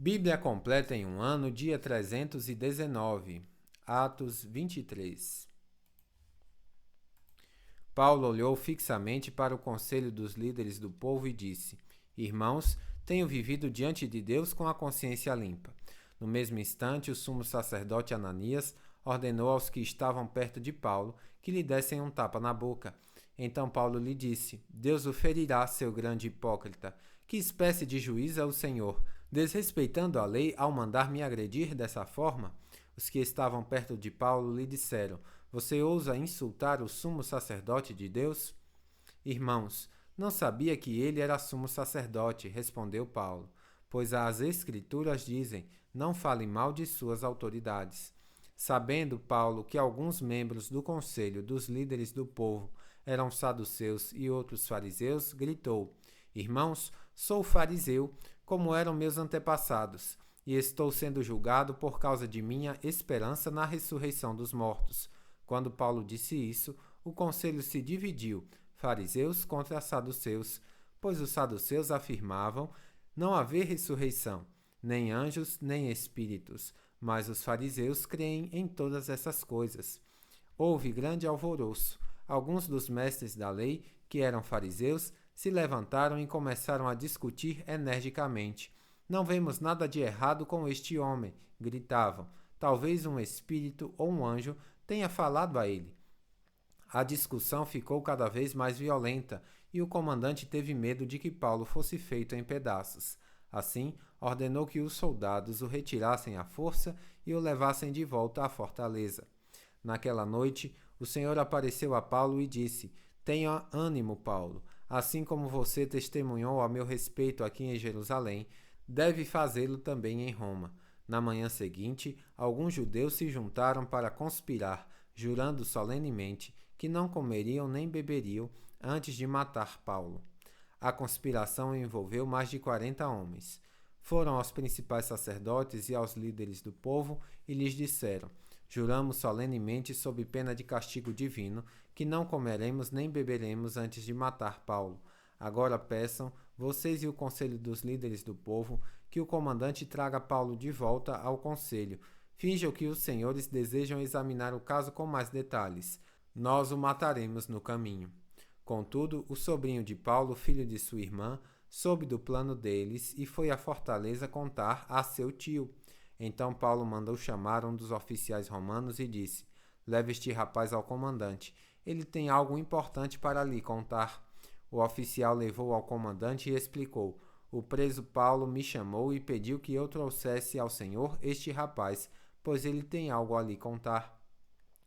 Bíblia completa em um ano, dia 319. Atos 23. Paulo olhou fixamente para o conselho dos líderes do povo e disse: Irmãos, tenho vivido diante de Deus com a consciência limpa. No mesmo instante, o sumo sacerdote Ananias ordenou aos que estavam perto de Paulo que lhe dessem um tapa na boca. Então Paulo lhe disse: Deus o ferirá, seu grande hipócrita. Que espécie de juiz é o Senhor, desrespeitando a lei ao mandar-me agredir dessa forma? Os que estavam perto de Paulo lhe disseram: Você ousa insultar o sumo sacerdote de Deus? Irmãos, não sabia que ele era sumo sacerdote, respondeu Paulo, pois as Escrituras dizem: Não fale mal de suas autoridades. Sabendo Paulo que alguns membros do conselho dos líderes do povo eram saduceus e outros fariseus, gritou: Irmãos, sou fariseu, como eram meus antepassados, e estou sendo julgado por causa de minha esperança na ressurreição dos mortos. Quando Paulo disse isso, o conselho se dividiu, fariseus contra saduceus, pois os saduceus afirmavam não haver ressurreição, nem anjos, nem espíritos, mas os fariseus creem em todas essas coisas. Houve grande alvoroço. Alguns dos mestres da lei, que eram fariseus, se levantaram e começaram a discutir energicamente. Não vemos nada de errado com este homem, gritavam. Talvez um espírito ou um anjo tenha falado a ele. A discussão ficou cada vez mais violenta e o comandante teve medo de que Paulo fosse feito em pedaços. Assim, ordenou que os soldados o retirassem à força e o levassem de volta à fortaleza. Naquela noite, o Senhor apareceu a Paulo e disse: Tenha ânimo, Paulo. Assim como você testemunhou a meu respeito aqui em Jerusalém, deve fazê-lo também em Roma. Na manhã seguinte, alguns judeus se juntaram para conspirar, jurando solenemente que não comeriam nem beberiam antes de matar Paulo. A conspiração envolveu mais de 40 homens. Foram aos principais sacerdotes e aos líderes do povo e lhes disseram: Juramos solenemente, sob pena de castigo divino, que não comeremos nem beberemos antes de matar Paulo. Agora peçam, vocês e o conselho dos líderes do povo, que o comandante traga Paulo de volta ao conselho. Finjam que os senhores desejam examinar o caso com mais detalhes. Nós o mataremos no caminho. Contudo, o sobrinho de Paulo, filho de sua irmã, soube do plano deles e foi à fortaleza contar a seu tio. Então Paulo mandou chamar um dos oficiais romanos e disse: Leve este rapaz ao comandante. Ele tem algo importante para lhe contar. O oficial levou ao comandante e explicou: O preso Paulo me chamou e pediu que eu trouxesse ao senhor este rapaz, pois ele tem algo a lhe contar.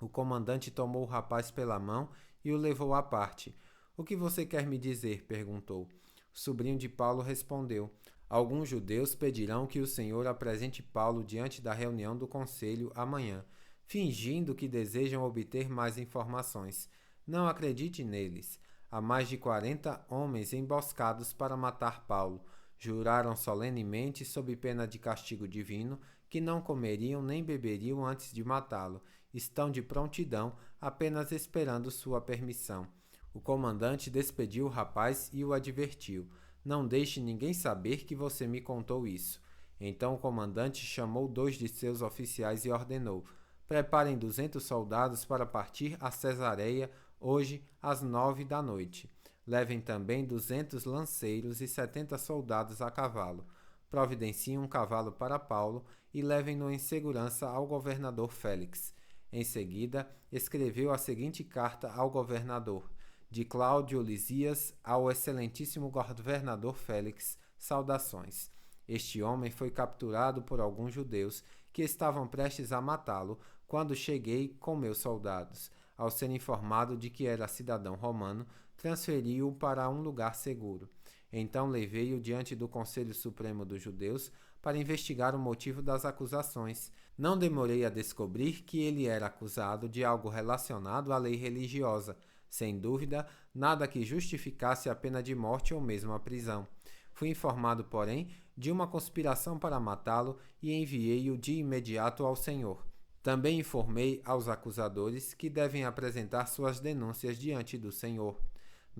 O comandante tomou o rapaz pela mão e o levou à parte. O que você quer me dizer? Perguntou. O sobrinho de Paulo respondeu: Alguns judeus pedirão que o Senhor apresente Paulo diante da reunião do conselho amanhã, fingindo que desejam obter mais informações. Não acredite neles. Há mais de 40 homens emboscados para matar Paulo. Juraram solenemente, sob pena de castigo divino, que não comeriam nem beberiam antes de matá-lo. Estão de prontidão, apenas esperando sua permissão. O comandante despediu o rapaz e o advertiu: Não deixe ninguém saber que você me contou isso. Então o comandante chamou 2 de seus oficiais e ordenou: Preparem 200 soldados para partir a Cesareia hoje às 9 da noite. Levem também 200 lanceiros e 70 soldados a cavalo. Providenciem um cavalo para Paulo e levem-no em segurança ao governador Félix. Em seguida, escreveu a seguinte carta ao governador: De Cláudio Lisias ao excelentíssimo governador Félix, saudações. Este homem foi capturado por alguns judeus que estavam prestes a matá-lo quando cheguei com meus soldados. Ao ser informado de que era cidadão romano, transferi-o para um lugar seguro. Então levei-o diante do Conselho Supremo dos Judeus para investigar o motivo das acusações. Não demorei a descobrir que ele era acusado de algo relacionado à lei religiosa. Sem dúvida, nada que justificasse a pena de morte ou mesmo a prisão. Fui informado, porém, de uma conspiração para matá-lo e enviei-o de imediato ao Senhor. Também informei aos acusadores que devem apresentar suas denúncias diante do Senhor.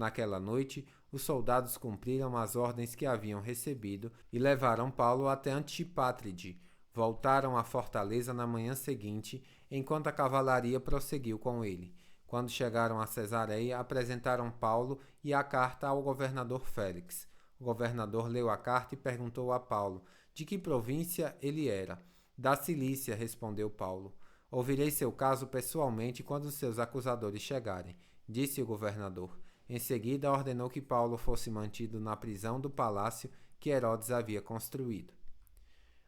Naquela noite, os soldados cumpriram as ordens que haviam recebido e levaram Paulo até Antipátride. Voltaram à fortaleza na manhã seguinte, enquanto a cavalaria prosseguiu com ele. Quando chegaram a Cesareia, apresentaram Paulo e a carta ao governador Félix. O governador leu a carta e perguntou a Paulo de que província ele era. Da Cilícia, respondeu Paulo. Ouvirei seu caso pessoalmente quando seus acusadores chegarem, disse o governador. Em seguida, ordenou que Paulo fosse mantido na prisão do palácio que Herodes havia construído.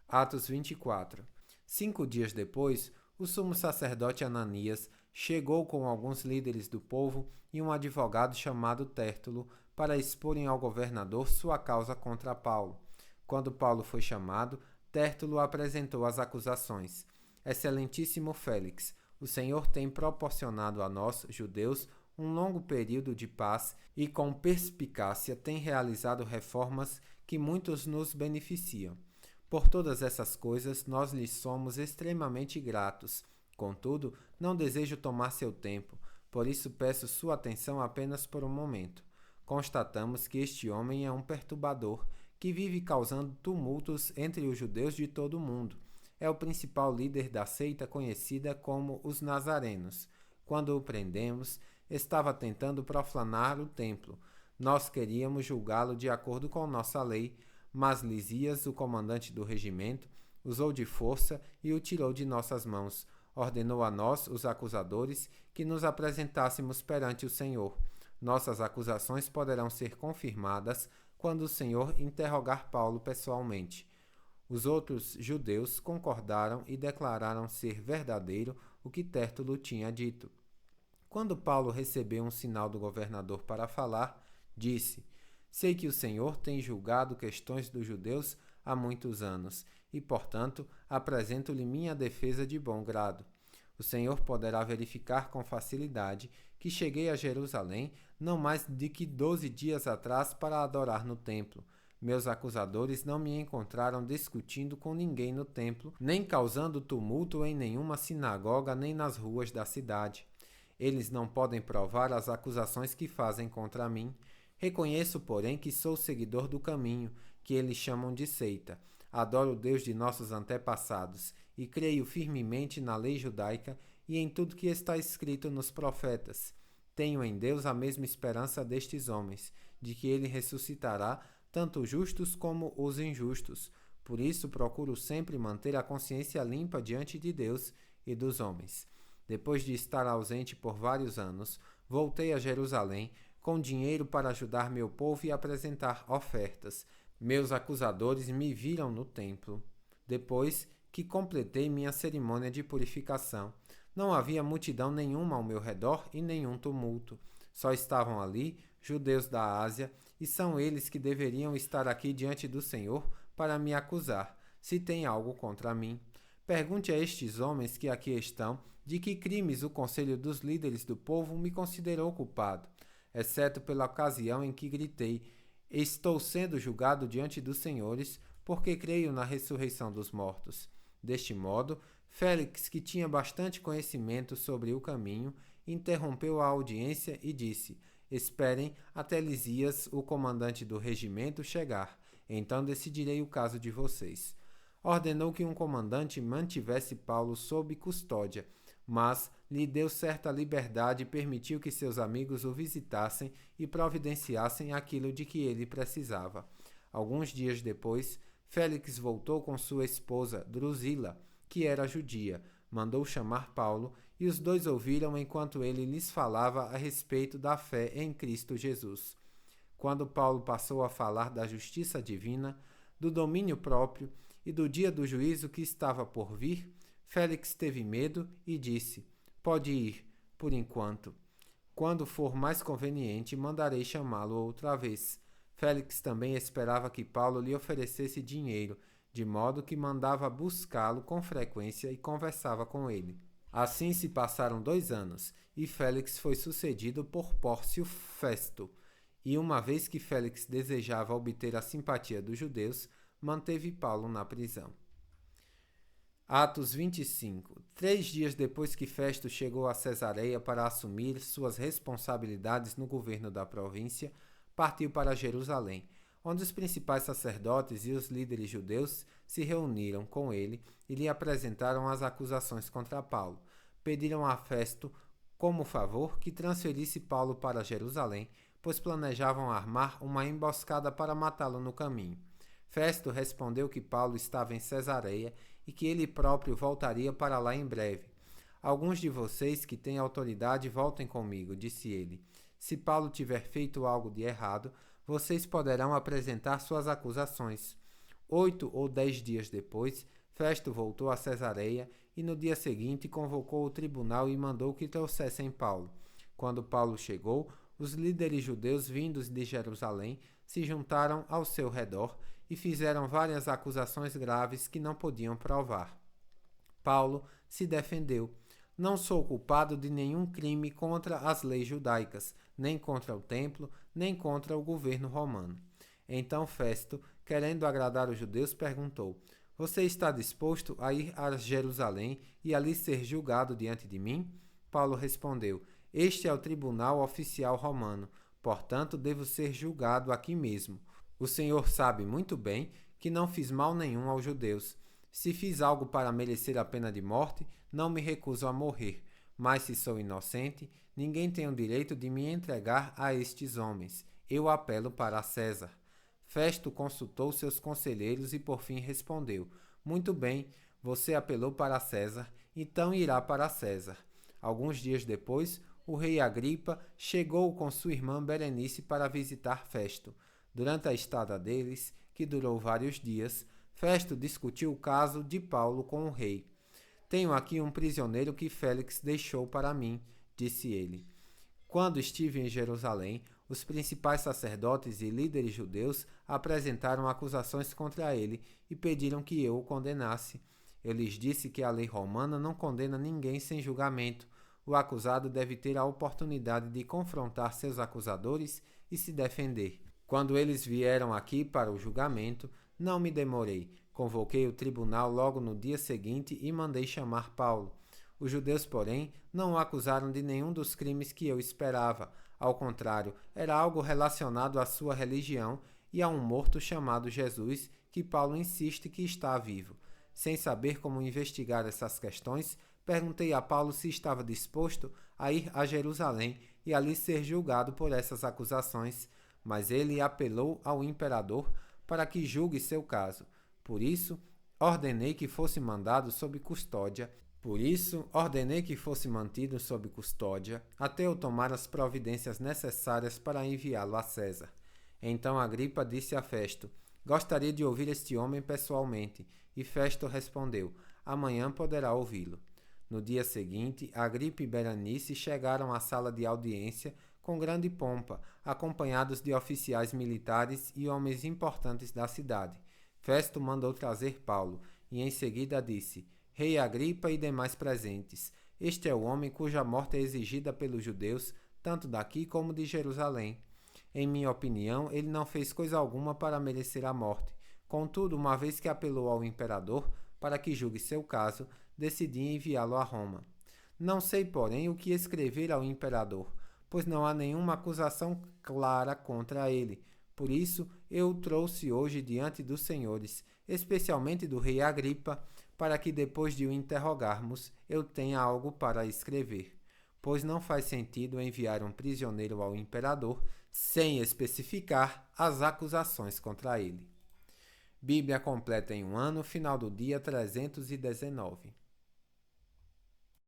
Atos 24. 5 dias depois, o sumo sacerdote Ananias chegou com alguns líderes do povo e um advogado chamado Tértulo para exporem ao governador sua causa contra Paulo. Quando Paulo foi chamado, Tértulo apresentou as acusações. Excelentíssimo Félix, o Senhor tem proporcionado a nós, judeus, um longo período de paz e com perspicácia tem realizado reformas que muitos nos beneficiam. Por todas essas coisas, nós lhe somos extremamente gratos. Contudo, não desejo tomar seu tempo, por isso peço sua atenção apenas por um momento. Constatamos que este homem é um perturbador, que vive causando tumultos entre os judeus de todo o mundo. É o principal líder da seita conhecida como os Nazarenos. Quando o prendemos, estava tentando profanar o templo. Nós queríamos julgá-lo de acordo com nossa lei, mas Lisias, o comandante do regimento, usou de força e o tirou de nossas mãos. Ordenou a nós, os acusadores, que nos apresentássemos perante o Senhor. Nossas acusações poderão ser confirmadas quando o Senhor interrogar Paulo pessoalmente. Os outros judeus concordaram e declararam ser verdadeiro o que Tértulo tinha dito. Quando Paulo recebeu um sinal do governador para falar, disse: Sei que o Senhor tem julgado questões dos judeus há muitos anos, e, portanto, apresento-lhe minha defesa de bom grado. O Senhor poderá verificar com facilidade que cheguei a Jerusalém não mais de que 12 dias atrás para adorar no templo. Meus acusadores não me encontraram discutindo com ninguém no templo, nem causando tumulto em nenhuma sinagoga nem nas ruas da cidade. Eles não podem provar as acusações que fazem contra mim. Reconheço, porém, que sou seguidor do caminho, que eles chamam de seita. Adoro o Deus de nossos antepassados e creio firmemente na lei judaica e em tudo que está escrito nos profetas. Tenho em Deus a mesma esperança destes homens, de que ele ressuscitará tanto os justos como os injustos. Por isso procuro sempre manter a consciência limpa diante de Deus e dos homens. Depois de estar ausente por vários anos, voltei a Jerusalém com dinheiro para ajudar meu povo e apresentar ofertas. Meus acusadores me viram no templo. Depois que completei minha cerimônia de purificação, não havia multidão nenhuma ao meu redor e nenhum tumulto. Só estavam ali judeus da Ásia, e são eles que deveriam estar aqui diante do Senhor para me acusar, se tem algo contra mim. Pergunte a estes homens que aqui estão de que crimes o conselho dos líderes do povo me considerou culpado, exceto pela ocasião em que gritei: Estou sendo julgado diante dos senhores, porque creio na ressurreição dos mortos. Deste modo, Félix, que tinha bastante conhecimento sobre o caminho, interrompeu a audiência e disse: Esperem até Lisias, o comandante do regimento, chegar. Então decidirei o caso de vocês. Ordenou que um comandante mantivesse Paulo sob custódia, mas lhe deu certa liberdade e permitiu que seus amigos o visitassem e providenciassem aquilo de que ele precisava. Alguns dias depois, Félix voltou com sua esposa, Drusila, que era judia, mandou chamar Paulo e os dois ouviram enquanto ele lhes falava a respeito da fé em Cristo Jesus. Quando Paulo passou a falar da justiça divina, do domínio próprio e do dia do juízo que estava por vir, Félix teve medo e disse: Pode ir, por enquanto. Quando for mais conveniente, mandarei chamá-lo outra vez. Félix também esperava que Paulo lhe oferecesse dinheiro, de modo que mandava buscá-lo com frequência e conversava com ele. Assim se passaram 2 anos, e Félix foi sucedido por Pórcio Festo. E uma vez que Félix desejava obter a simpatia dos judeus, manteve Paulo na prisão. Atos 25. 3 dias depois que Festo chegou a Cesareia para assumir suas responsabilidades no governo da província, partiu para Jerusalém, onde os principais sacerdotes e os líderes judeus se reuniram com ele e lhe apresentaram as acusações contra Paulo. Pediram a Festo, como favor, que transferisse Paulo para Jerusalém, pois planejavam armar uma emboscada para matá-lo no caminho. Festo respondeu que Paulo estava em Cesareia e que ele próprio voltaria para lá em breve. Alguns de vocês que têm autoridade voltem comigo, disse ele. Se Paulo tiver feito algo de errado, vocês poderão apresentar suas acusações. 8 ou 10 dias depois, Festo voltou a Cesareia e no dia seguinte convocou o tribunal e mandou que trouxessem Paulo. Quando Paulo chegou, os líderes judeus vindos de Jerusalém se juntaram ao seu redor e fizeram várias acusações graves que não podiam provar. Paulo se defendeu. Não sou culpado de nenhum crime contra as leis judaicas, nem contra o templo, nem contra o governo romano. Então Festo, querendo agradar os judeus, perguntou: Você está disposto a ir a Jerusalém e ali ser julgado diante de mim? Paulo respondeu: Este é o tribunal oficial romano, portanto devo ser julgado aqui mesmo. O Senhor sabe muito bem que não fiz mal nenhum aos judeus. Se fiz algo para merecer a pena de morte, não me recuso a morrer. Mas se sou inocente, ninguém tem o direito de me entregar a estes homens. Eu apelo para César. Festo consultou seus conselheiros e por fim respondeu: Muito bem, você apelou para César, então irá para César. Alguns dias depois, o rei Agripa chegou com sua irmã Berenice para visitar Festo. Durante a estada deles, que durou vários dias, Festo discutiu o caso de Paulo com o rei. Tenho aqui um prisioneiro que Félix deixou para mim, disse ele. Quando estive em Jerusalém, os principais sacerdotes e líderes judeus apresentaram acusações contra ele e pediram que eu o condenasse. Eu lhes disse que a lei romana não condena ninguém sem julgamento. O acusado deve ter a oportunidade de confrontar seus acusadores e se defender. Quando eles vieram aqui para o julgamento, não me demorei. Convoquei o tribunal logo no dia seguinte e mandei chamar Paulo. Os judeus, porém, não o acusaram de nenhum dos crimes que eu esperava. Ao contrário, era algo relacionado à sua religião e a um morto chamado Jesus, que Paulo insiste que está vivo. Sem saber como investigar essas questões, perguntei a Paulo se estava disposto a ir a Jerusalém e ali ser julgado por essas acusações, mas ele apelou ao imperador para que julgue seu caso. Por isso, ordenei que fosse mandado sob custódia. Ordenei que fosse mantido sob custódia até eu tomar as providências necessárias para enviá-lo a César. Então Agripa disse a Festo: Gostaria de ouvir este homem pessoalmente. E Festo respondeu: Amanhã poderá ouvi-lo. No dia seguinte, Agripa e Berenice chegaram à sala de audiência com grande pompa, acompanhados de oficiais militares e homens importantes da cidade. Festo mandou trazer Paulo e em seguida disse: Rei Agripa e demais presentes, este é o homem cuja morte é exigida pelos judeus, tanto daqui como de Jerusalém. Em minha opinião, ele não fez coisa alguma para merecer a morte. Contudo, uma vez que apelou ao imperador para que julgue seu caso, decidi enviá-lo a Roma. Não sei, porém, o que escrever ao imperador, pois não há nenhuma acusação clara contra ele. Por isso, eu o trouxe hoje diante dos senhores, especialmente do rei Agripa, para que depois de o interrogarmos, eu tenha algo para escrever. Pois não faz sentido enviar um prisioneiro ao imperador sem especificar as acusações contra ele. Bíblia completa em um ano, final do dia 319.